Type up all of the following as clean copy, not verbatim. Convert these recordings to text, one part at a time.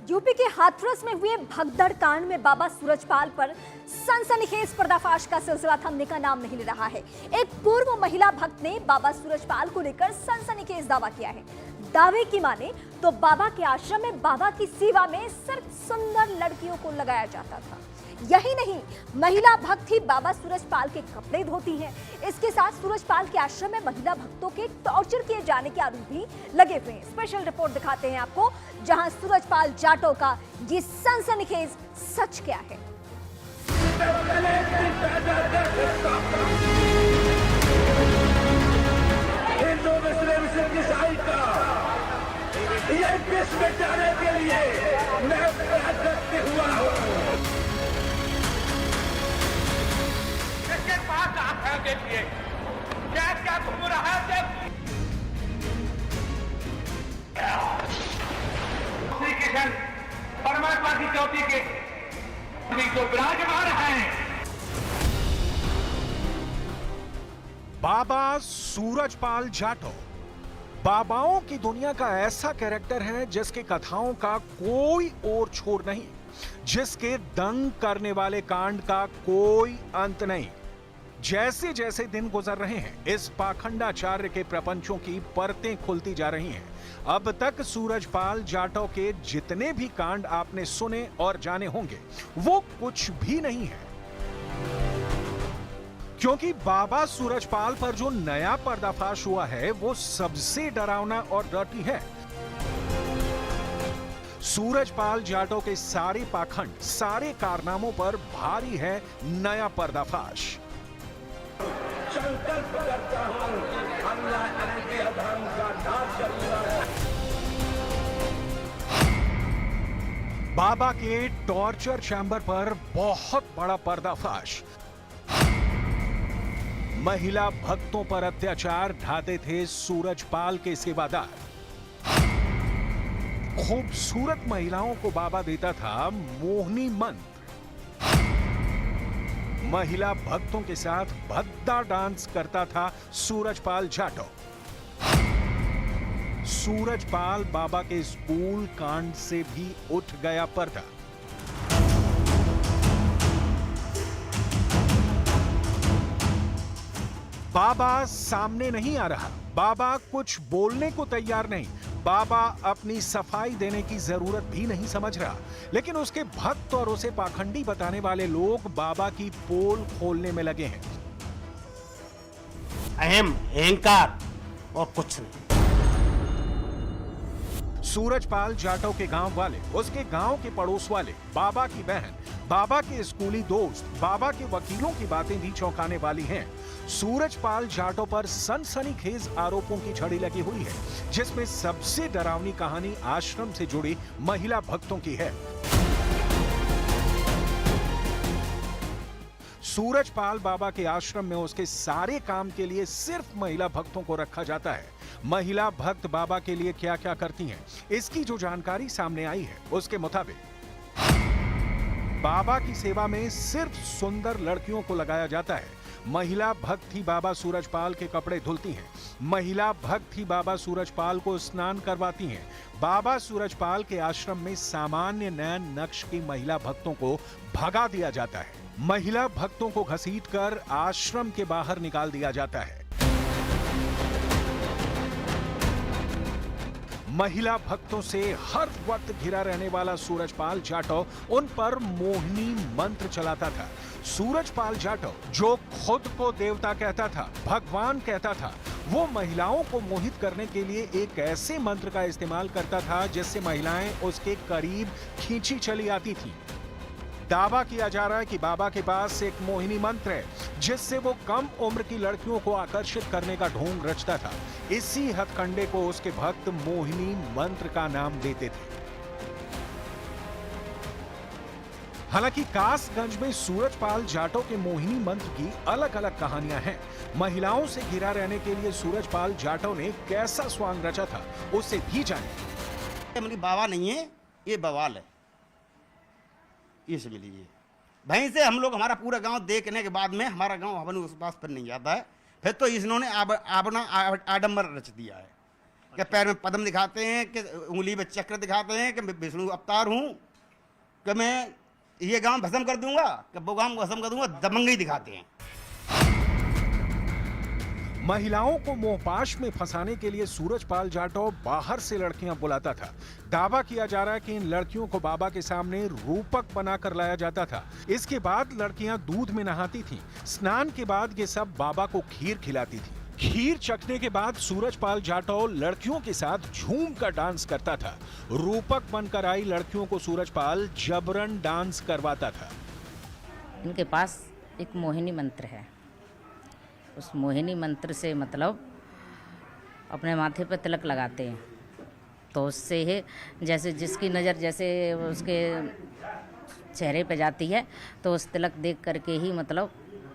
UP के हाथरस में हुए भगदड़ कांड में बाबा सूरजपाल पर सनसनीखेज पर्दाफाश का सिलसिला थमने का नाम नहीं ले रहा है। एक पूर्व महिला भक्त ने बाबा सूरजपाल को लेकर सनसनीखेज दावा किया है। दावे की माने तो बाबा के आश्रम में बाबा की सेवा में सिर्फ सुंदर लड़कियों को लगाया जाता था। यही नहीं, महिला भक्त ही बाबा सूरजपाल के कपड़े धोती हैं। इसके साथ सूरजपाल के आश्रम में महिला भक्तों के टॉर्चर किए जाने के आरोप भी लगे हुए हैं। स्पेशल रिपोर्ट दिखाते हैं आपको, जहां सूरजपाल जाटव का ये सनसनीखेज सच क्या है। के लिए मैं प्रयास करते हुआ इसके पास आप है, देखिए क्या क्या घूम रहा है। श्री कृष्ण परमात्मा की चौथी के जो विराजमान हैं। बाबा सूरजपाल जाटव बाबाओं की दुनिया का ऐसा कैरेक्टर है जिसके कथाओं का कोई और छोर नहीं, जिसके दंग करने वाले कांड का कोई अंत नहीं। जैसे जैसे दिन गुजर रहे हैं, इस पाखंडाचार्य के प्रपंचों की परतें खुलती जा रही हैं। अब तक सूरजपाल जाटव के जितने भी कांड आपने सुने और जाने होंगे, वो कुछ भी नहीं है, क्योंकि बाबा सूरजपाल पर जो नया पर्दाफाश हुआ है वो सबसे डरावना और डर्टी है। सूरजपाल जाटव के सारे पाखंड, सारे कारनामों पर भारी है नया पर्दाफाश। संकल्प करता हूं अन्याय के अधर्म का नाश करूंगा। बाबा के टॉर्चर चैम्बर पर बहुत बड़ा पर्दाफाश। महिला भक्तों पर अत्याचार ढाते थे सूरजपाल के सेवादार। खूबसूरत महिलाओं को बाबा देता था मोहनी मंत्र। महिला भक्तों के साथ भद्दा डांस करता था सूरजपाल जाटव। सूरजपाल बाबा के स्कूल कांड से भी उठ गया पर्दा। बाबा सामने नहीं आ रहा, बाबा कुछ बोलने को तैयार नहीं, बाबा अपनी सफाई देने की जरूरत भी नहीं समझ रहा। लेकिन उसके भक्त और उसे पाखंडी बताने वाले लोग बाबा की पोल खोलने में लगे हैं। अहम, अहंकार और कुछ नहीं। सूरजपाल जाटव के गांव वाले, उसके गांव के पड़ोस वाले, बाबा की बहन, बाबा के स्कूली दोस्त, बाबा के वकीलों की बातें भी चौंकाने वाली हैं। सूरजपाल जाटव पर सनसनीखेज आरोपों की झड़ी लगी हुई है, जिसमें सबसे डरावनी कहानी आश्रम से जुड़ी महिला भक्तों की है। सूरजपाल बाबा के आश्रम में उसके सारे काम के लिए सिर्फ महिला भक्तों को रखा जाता है। महिला भक्त बाबा के लिए क्या क्या करती हैं, इसकी जो जानकारी सामने आई है, उसके मुताबिक बाबा की सेवा में सिर्फ सुंदर लड़कियों को लगाया जाता है। महिला भक्त ही बाबा सूरजपाल के कपड़े धुलती हैं। महिला भक्त ही बाबा सूरजपाल को स्नान करवाती हैं। बाबा सूरजपाल के आश्रम में सामान्य नयन नक्श की महिला भक्तों को भगा दिया जाता है। महिला भक्तों को घसीटकर आश्रम के बाहर निकाल दिया जाता है। महिला भक्तों से हर वक्त घिरा रहने वाला सूरजपाल जाटव उन पर मोहिनी मंत्र चलाता था। सूरजपाल जाटव जो खुद को देवता कहता था, भगवान कहता था, वो महिलाओं को मोहित करने के लिए एक ऐसे मंत्र का इस्तेमाल करता था जिससे महिलाएं उसके करीब खींची चली आती थीं। दावा किया जा रहा है कि बाबा के पास एक मोहिनी मंत्र है जिससे वो कम उम्र की लड़कियों को आकर्षित करने का ढोंग रचता था। इसी हथकंडे को उसके भक्त मोहिनी मंत्र का नाम देते थे। हालांकि कासगंज में सूरजपाल जाटव के मोहिनी मंत्र की अलग अलग कहानियां हैं। महिलाओं से घिरा रहने के लिए सूरजपाल जाटव ने कैसा स्वांग रचा था, उससे भी जाने। बाबा नहीं है, ये बवाल है, ये समझ लीजिए। वहीं से हम लोग, हमारा पूरा गांव देखने के बाद में हमारा गांव हवन उस पास पर नहीं जाता है। फिर तो इन्होंने अपना आडंबर रच दिया है। कि पैर में पद्म दिखाते हैं, कि उंगली में चक्र दिखाते हैं, कि मैं विष्णु अवतार हूँ, कि मैं ये गांव भस्म कर दूंगा, कि वो गांव भस्म कर दूंगा, दबंगई दिखाते हैं। महिलाओं को मोहपाश में फंसाने के लिए सूरजपाल जाटव बाहर से लड़कियां बुलाता था। दावा किया जा रहा है कि इन लड़कियों को बाबा के सामने रूपक बनाकर लाया जाता था। इसके बाद लड़कियां दूध में नहाती थीं। स्नान के बाद ये सब बाबा को खीर खिलाती थी। खीर चखने के बाद सूरजपाल जाटव लड़कियों के साथ झूम कर डांस करता था। रूपक बनकर आई लड़कियों को सूरजपाल जबरन डांस करवाता था। इनके पास एक मोहिनी मंत्र है। उस मोहिनी मंत्र से मतलब अपने माथे पर तिलक लगाते हैं, तो उससे ही जैसे जिसकी नज़र जैसे उसके चेहरे पे जाती है तो उस तिलक देख करके ही मतलब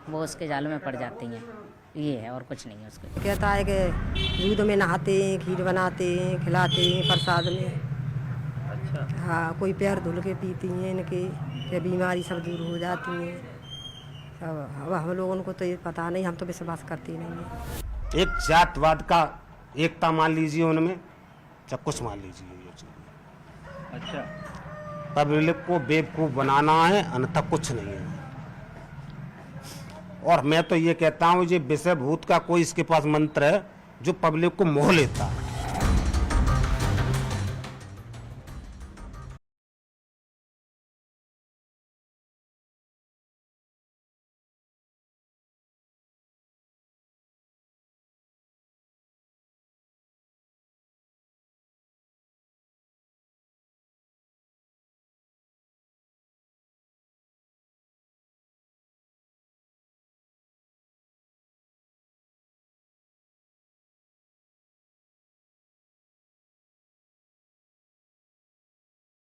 वो उसके जाल में पड़ जाती हैं। ये है और कुछ नहीं है उसके। कहता है कि दूध में नहाते हैं, खीर बनाते हैं, खिलाते हैं प्रसाद में। अच्छा। हाँ, कोई पैर धुल के पीती हैं इनके, कि बीमारी सब दूर हो जाती हैं। अब हम लोगों को तो ये पता नहीं, हम तो विश्वास करते नहीं हैं। एक जातवाद का एकता मान लीजिए उनमें, चाहे कुछ मान लीजिए। अच्छा, पब्लिक को बेवकूफ़ बनाना है, अन्यथा कुछ नहीं है। और मैं तो ये कहता हूँ, ये विषय भूत का कोई इसके पास मंत्र है जो पब्लिक को मोह लेता है।